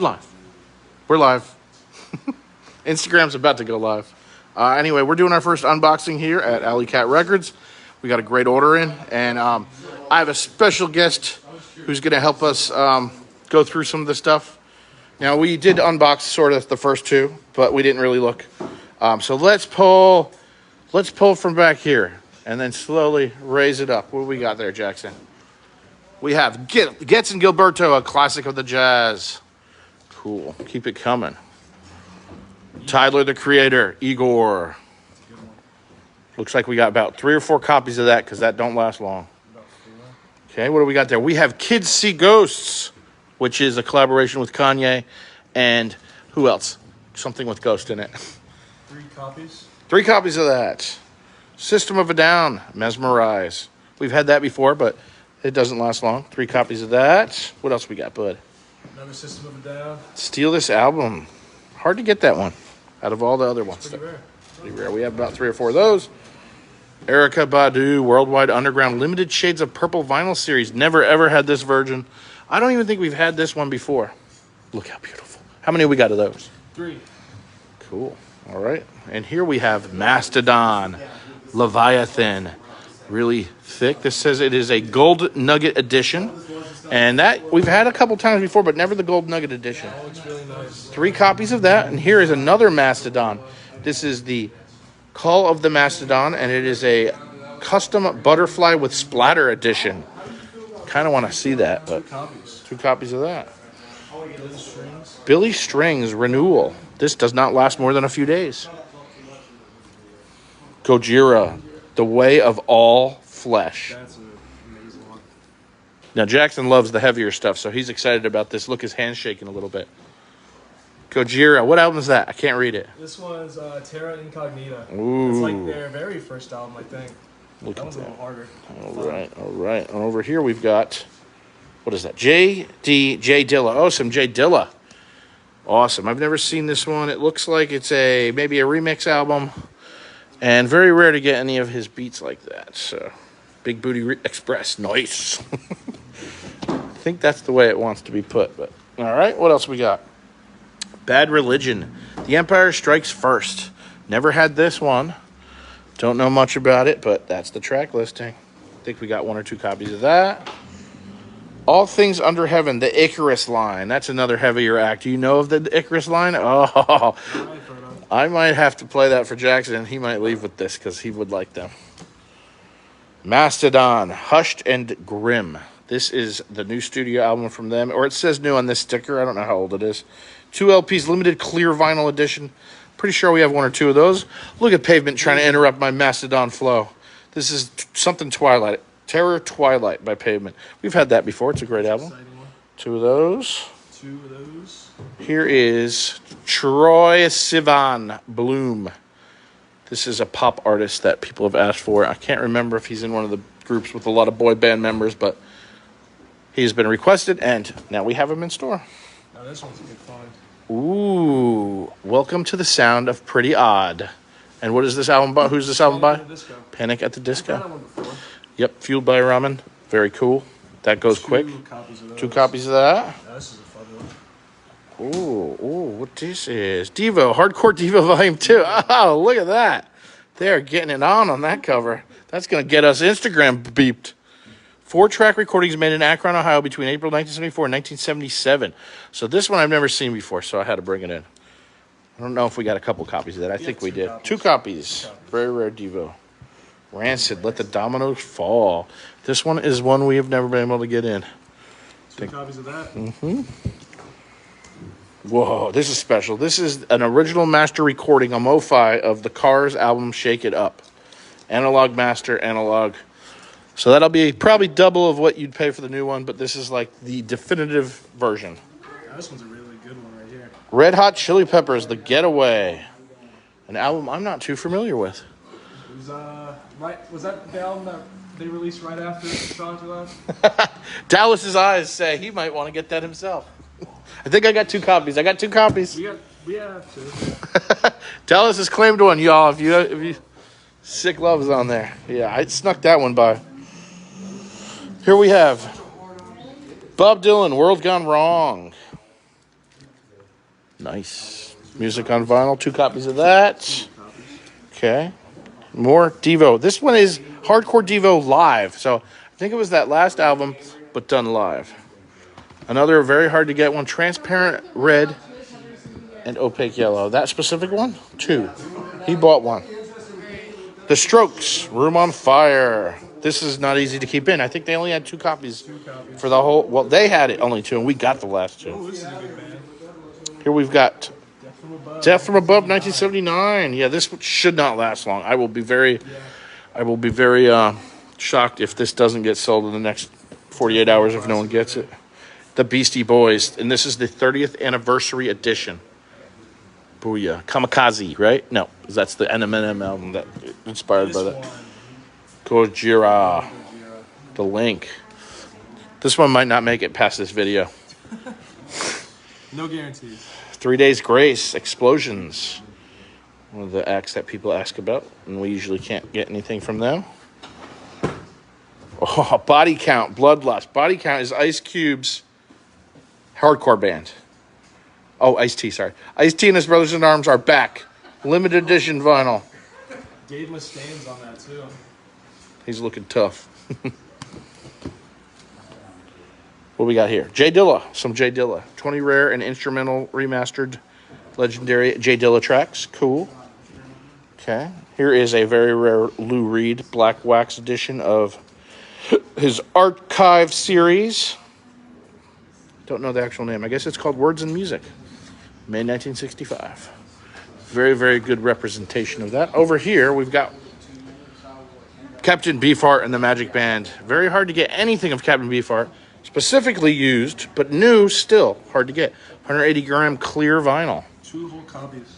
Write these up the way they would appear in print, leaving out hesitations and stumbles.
Live. We're live. Instagram's about to go live. Anyway, we're doing our first unboxing here at Alley Cat Records. We got a great order in, and I have a special guest who's going to help us go through some of the stuff. Now, we did unbox sort of the first two, but we didn't really look. So let's pull from back here and then slowly raise it up. What do we got there, Jackson? We have Getz and Gilberto, a classic of the jazz. Cool. Keep it coming. Tyler, the Creator, Igor. Looks like we got about 3 or 4 copies of that because that don't last long. Okay, what do we got there? We have Kids See Ghosts, which is a collaboration with Kanye and who else? Something with Ghost in it. 3 copies. 3 copies of that. System of a Down, Mesmerize. We've had that before, but it doesn't last long. 3 copies of that. What else we got, bud? Another System of a Down. Steal This Album. Hard to get that one out of all the other ones. Pretty rare. Pretty rare. We have about 3 or 4 of those. Erykah Badu, Worldwide Underground, Limited Shades of Purple Vinyl Series. Never, ever had this version. I don't even think we've had this one before. Look how beautiful. How many we got of those? 3. Cool. All right. And here we have Mastodon, Leviathan. Really thick. This says it is a Gold Nugget edition. And that we've had a couple times before, but never the Gold Nugget edition. Oh, it's really nice. 3 copies of that. And here is another Mastodon. This is the Call of the Mastodon, and it is a custom butterfly with splatter edition. Kind of want to see that, but 2 copies. 2 copies of that. Billy Strings. Billy Strings Renewal. This does not last more than a few days. Gojira, The Way of All Flesh. That's an amazing one. Now, Jackson loves the heavier stuff, so he's excited about this. Look, his hand's shaking a little bit. Gojira. What album is that? I can't read it. This one's Terra Incognita. Ooh. It's like their very first album, I think. Look That at one's a that. little harder. All right. And over here we've got, what is that? J Dilla. Oh, some J Dilla. Awesome. I've never seen this one. It looks like it's maybe a remix album, and very rare to get any of his beats like that. So, Big Booty Express. Nice. I think that's the way it wants to be put. But all right, what else we got? Bad Religion. The Empire Strikes First. Never had this one. Don't know much about it, but that's the track listing. I think we got 1 or 2 copies of that. All Things Under Heaven, the Icarus line. That's another heavier act. Do you know of the Icarus line? Oh, I might have to play that for Jackson, and he might leave with this because he would like them. Mastodon, Hushed and Grim. This is the new studio album from them, or it says new on this sticker. I don't know how old it is. 2 LPs, limited clear vinyl edition. Pretty sure we have 1 or 2 of those. Look at Pavement trying to interrupt my Mastodon flow. This is something Twilight. Terror Twilight by Pavement. We've had that before. It's a great album. 2 of those. 2 of those. Here is Troye Sivan Bloom. This is a pop artist that people have asked for. I can't remember if he's in one of the groups with a lot of boy band members, but he's been requested, and now we have him in store. Now this one's a good find. Ooh, Welcome to the Sound of Pretty Odd. And what is this album by? Who's this album by? Panic at the Disco. I've had that one before. Yep, Fueled by Ramen. Very cool. That goes quick. 2 copies of those. 2 copies of that. Now this is a fun one. Ooh, what this is? Devo, Hardcore Devo Volume 2. Oh, look at that. They're getting it on that cover. That's going to get us Instagram beeped. 4-track recordings made in Akron, Ohio between April 1974 and 1977. So this one I've never seen before, so I had to bring it in. I don't know if we got a couple copies of that. I think we did. Copies. 2 copies. Very rare Devo. Rancid, Let the Dominoes Fall. This one is one we have never been able to get in. 2 copies of that. Mm-hmm. Whoa, this is special. This is an original master recording, a MoFi, of the Cars album Shake It Up. Analog master, analog. So that'll be probably double of what you'd pay for the new one, but this is like the definitive version. Now this one's a really good one right here. Red Hot Chili Peppers, The Getaway. An album I'm not too familiar with. It was, was that the album that they released right after Sean left? Dallas's eyes say he might want to get that himself. I think I got 2 copies. We have to. Dallas has claimed one, y'all. If you Sick Love is on there. Yeah, I snuck that one by. Here we have Bob Dylan, World Gone Wrong. Nice. Music on vinyl, 2 copies of that. Okay. More Devo. This one is Hardcore Devo live. So I think it was that last album, but done live. Another very hard to get one, transparent red and opaque yellow. That specific one? 2. He bought one. The Strokes, Room on Fire. This is not easy to keep in. I think they only had 2 copies for the whole. Well, they had it only 2, and we got the last 2. Oh, this is a good band. Here we've got Death from Above, 1979. Yeah, this should not last long. I will be very shocked if this doesn't get sold in the next 48 hours if no one gets it. The Beastie Boys, and this is the 30th anniversary edition. Booyah. Kamikaze, right? No, that's the Eminem album that inspired by that. Gojira. The Link. This one might not make it past this video. No guarantees. 3 Days Grace, Explosions. One of the acts that people ask about, and we usually can't get anything from them. Oh, Body Count, Bloodlust. Body Count is Ice Cube's hardcore band. Oh, Ice-T, sorry. Ice-T and his Brothers in Arms are back. Limited edition vinyl. Dave Mustaine's on that, too. He's looking tough. What we got here? Jay Dilla. Some Jay Dilla. 20 rare and instrumental remastered legendary Jay Dilla tracks. Cool. Okay. Here is a very rare Lou Reed Black Wax edition of his Archive series. Don't know the actual name. I guess it's called Words and Music. May 1965. Very, very good representation of that. Over here, we've got Captain Beefheart and the Magic Band. Very hard to get anything of Captain Beefheart. Specifically used, but new still. Hard to get. 180 gram clear vinyl. 2 whole copies.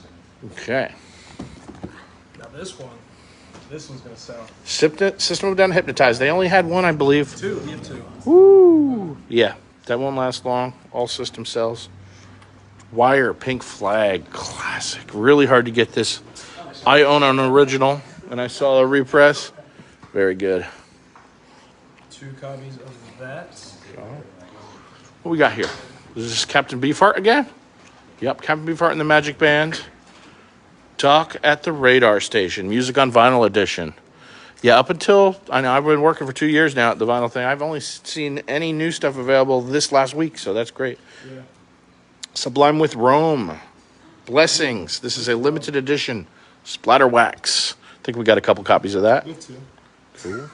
Okay. Now this one's going to sell. System of a Down Hypnotized. They only had 1, I believe. 2. We have 2. Woo! Yeah, that won't last long. All system sells. Wire, Pink Flag. Classic. Really hard to get this. I own an original, and I saw a repress. Very good. 2 copies of that. What we got here? Is this Captain Beefheart again? Yep, Captain Beefheart and the Magic Band. Doc at the Radar Station. Music on Vinyl edition. Yeah, up until, I know I've been working for 2 years now at the vinyl thing. I've only seen any new stuff available this last week, so that's great. Yeah. Sublime with Rome. Blessings. This is a limited edition. Splatter Wax. I think we got a couple copies of that. We have 2. Cool.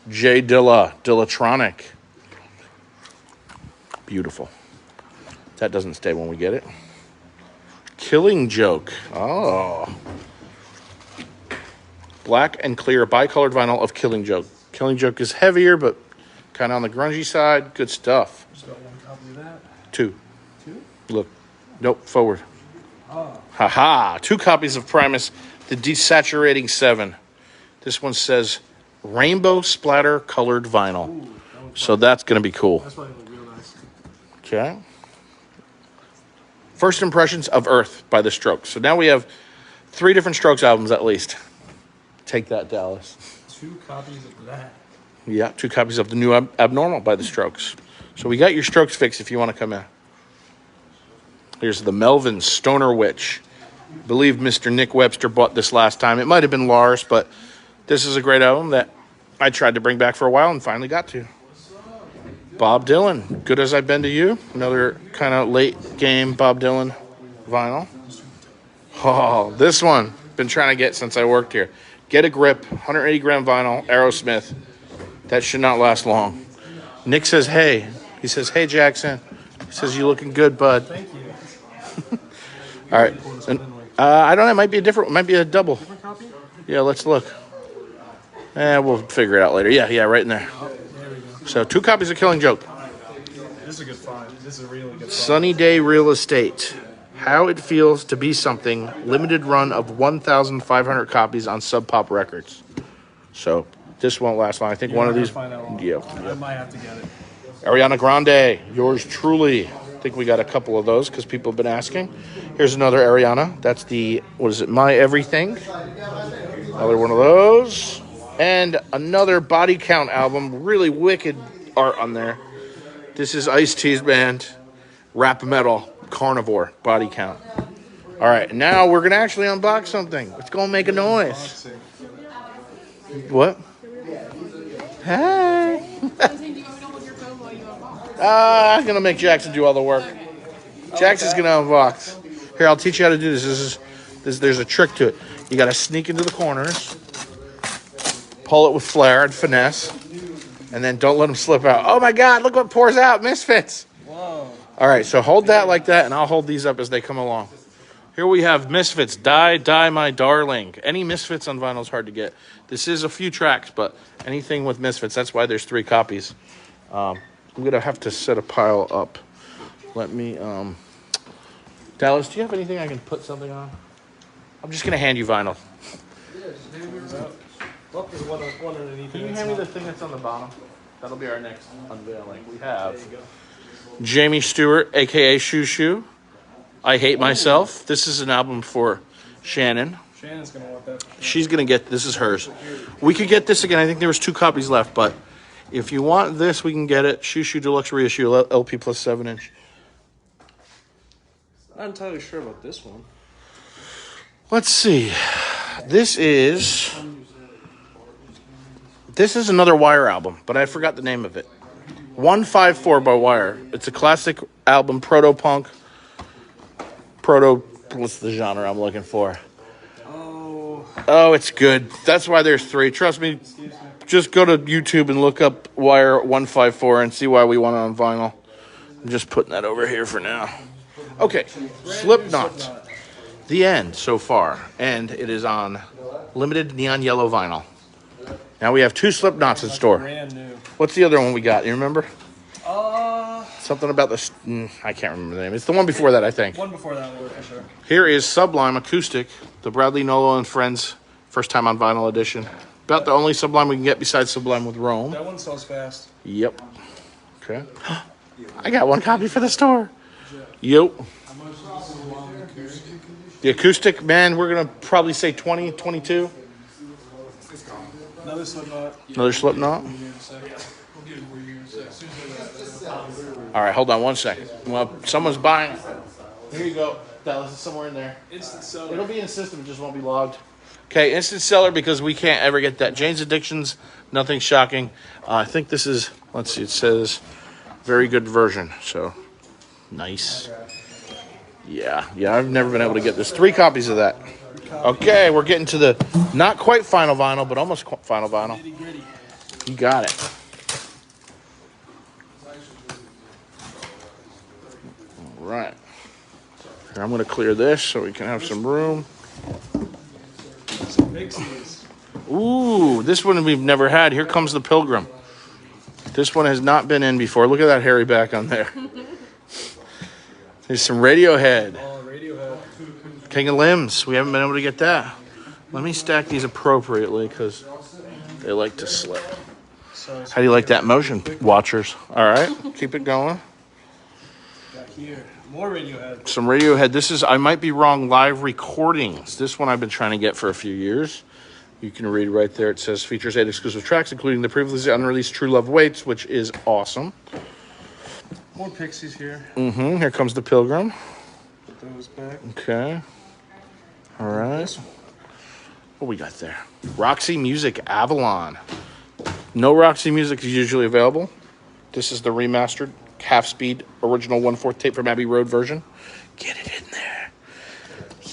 Jay Dilla. Dillatronic. Beautiful. That doesn't stay when we get it. Killing Joke. Oh. Black and clear bicolored vinyl of Killing Joke. Killing Joke is heavier, but kind of on the grungy side. Good stuff. Just got 1 copy of that. 2. 2? Look. Nope, forward. Oh. Haha. 2 copies of Primus, the Desaturating 7. This one says rainbow splatter colored vinyl. Ooh, so that's going to be cool. That's probably real nice. Okay. First Impressions of Earth by The Strokes. So now we have 3 different Strokes albums at least. Take that, Dallas. 2 copies of that. Yeah, 2 copies of the new Abnormal by The Strokes. So we got your Strokes fix if you want to come in. Here's the Melvin Stoner Witch. I believe Mr. Nick Webster bought this last time. It might have been Lars, but this is a great album that I tried to bring back for a while and finally got to. Bob Dylan, Good As I've Been to You. Another kind of late game Bob Dylan vinyl. Oh, this one. Been trying to get since I worked here. Get a Grip, 180 gram vinyl, Aerosmith. That should not last long. Nick says, hey. He says, hey, Jackson. He says, you looking good, bud. Thank you. All right. And, I don't know. It might be a different. It might be a double. Different copy? Yeah, let's look. We'll figure it out later. Yeah, right in there. Oh, there we go. So 2 copies of Killing Joke. This is a good find. This is a really good find. Sunny Day Real Estate. How It Feels to Be Something. Limited run of 1,500 copies on Sub Pop Records. So this won't last long. I think one of these. Yeah. I might have to get it. Ariana Grande. Yours truly. I think we got a couple of those because people have been asking. Here's another Ariana. That's the, what is it, My Everything. Another one of those. And another Body Count album. Really wicked art on there. This is Ice-T's band, Rap Metal. carnivore body count. All right, now we're gonna actually unbox something. It's gonna make a noise. What? Hey. I'm gonna make Jackson do all the work. Jackson's gonna unbox. Here, I'll teach you how to do this. There's a trick to it. You gotta sneak into the corners, pull it with flair and finesse, and then don't let them slip out. Oh my God! Look what pours out, Misfits. Whoa. All right, so hold that like that, and I'll hold these up as they come along. Here we have Misfits, Die, My Darling. Any Misfits on vinyl is hard to get. This is a few tracks, but anything with Misfits, that's why there's 3 copies. I'm going to have to set a pile up. Let me, Dallas, do you have anything I can put something on? I'm just going to hand you vinyl. Well, there's one underneath. Can you hand me the thing that's on the bottom? That'll be our next unveiling. We have Jamie Stewart, a.k.a. Shoo Shoo. I Hate Myself. This is an album for Shannon. Shannon's going to want that. She's going to get, this is hers. We could get this again. I think there was 2 copies left, but if you want this, we can get it. Shoo Shoo Deluxe Reissue, LP plus 7-inch. Not entirely sure about this one. Let's see. This is another Wire album, but I forgot the name of it. 154 by Wire. It's a classic album, proto-punk. What's the genre I'm looking for? Oh, it's good. That's why there's 3. Trust me, just go to YouTube and look up Wire 154 and see why we want it on vinyl. I'm just putting that over here for now. Okay, Slipknot. The End so far, and it is on limited neon yellow vinyl. Now we have 2 Slipknots in store. Brand new. What's the other one we got? You remember? Something about this. I can't remember the name. It's the one before that, I think. One before that one, for sure. Here is Sublime Acoustic, the Bradley Nolo and Friends first time on vinyl edition. About the only Sublime we can get besides Sublime with Rome. That one sells fast. Yep. Okay. I got 1 copy for the store. Yep. The acoustic, man, we're going to probably say 20, 22. Another Slipknot. Another Slipknot. All right, hold on 1 second. Well, someone's buying it. Here you go. Dallas is somewhere in there. Instant seller. It'll be in the system, it just won't be logged. Okay, instant seller because we can't ever get that. Jane's Addictions, nothing shocking. I think this is, let's see, it says very good version. So, nice. Yeah, I've never been able to get this. 3 copies of that. Okay, we're getting to the not quite final vinyl, but almost final vinyl. You got it. All right. Here, I'm going to clear this so we can have some room. Some Pixies. Ooh, this one we've never had. Here comes the Pilgrim. This one has not been in before. Look at that hairy back on there. There's some Radiohead. Oh, Radiohead. King of Limbs. We haven't been able to get that. Let me stack these appropriately because they like to slip. How do you like that motion, watchers? All right, keep it going. Got here. More Radiohead. Some Radiohead. This is, I might be wrong, live recordings. This one I've been trying to get for a few years. You can read right there. It says features 8 exclusive tracks, including the previously unreleased True Love Waits, which is awesome. More Pixies here. Here comes the Pilgrim. Put those back. Okay. All right. What we got there? Roxy Music Avalon. No Roxy Music is usually available. This is the remastered half-speed original 1/4 tape from Abbey Road version. Get it in there.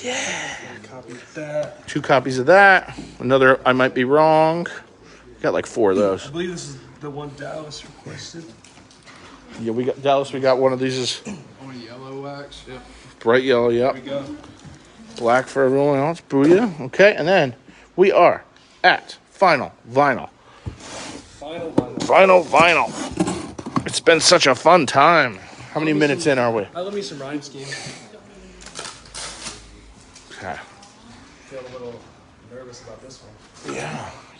Yeah. Copy of that. 2 copies of that. Another, I might be wrong. Got like 4 of those. I believe this is the one Dallas requested. Yeah, we got Dallas. We got one of these. Is On yellow wax, yep. bright yellow. Yep. Here we go. Black for everyone else. Booyah. Okay, and then we are at final vinyl. Final vinyl. It's been such a fun time. How many minutes in are we? I love me some rhyme scheme. Okay. Feel a little nervous about this one.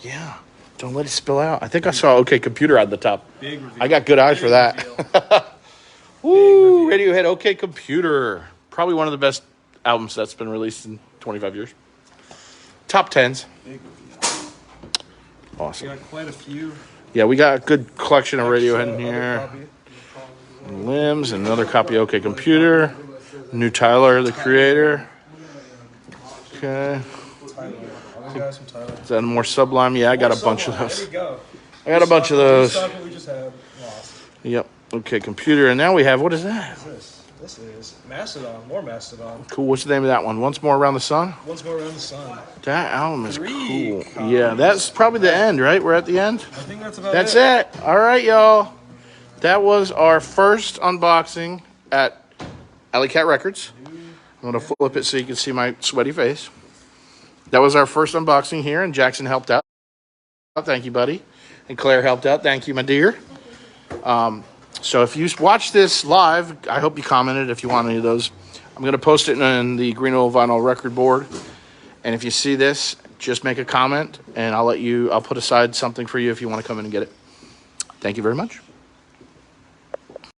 Yeah. Don't let it spill out. I think I saw OK Computer at the top. Big reveal. I got good eyes for that. Woo! Radiohead OK Computer. Probably one of the best albums that's been released in 25 years. Top 10s. Big reveal. Awesome. We got quite a few. Yeah, we got a good collection of Radiohead in here. Limbs, and another copy of OK Computer. New Tyler, the Creator. Okay. All the guys from Tyler. Is that more Sublime? Yeah, I got a bunch of There those. we go. I got a bunch of those. Stock what we just had lost. Yep. Okay, computer. And now we have, what is that? What's this? This is Mastodon. More Mastodon. Cool. What's the name of that one? Once More Around the Sun? Once more around the sun. That album is 3 cool. Yeah, that's probably the end, right? We're at the end? I think that's about That's it. All right, y'all. That was our first unboxing at Alley Cat Records. I'm going to flip it so you can see my sweaty face. That was our first unboxing here, and Jackson helped out. Thank you, buddy. And Claire helped out. Thank you, my dear. So if you watch this live, I hope you commented if you want any of those. I'm going to post it in the Greenville Vinyl Record Board. And if you see this, just make a comment, and I'll put aside something for you if you want to come in and get it. Thank you very much.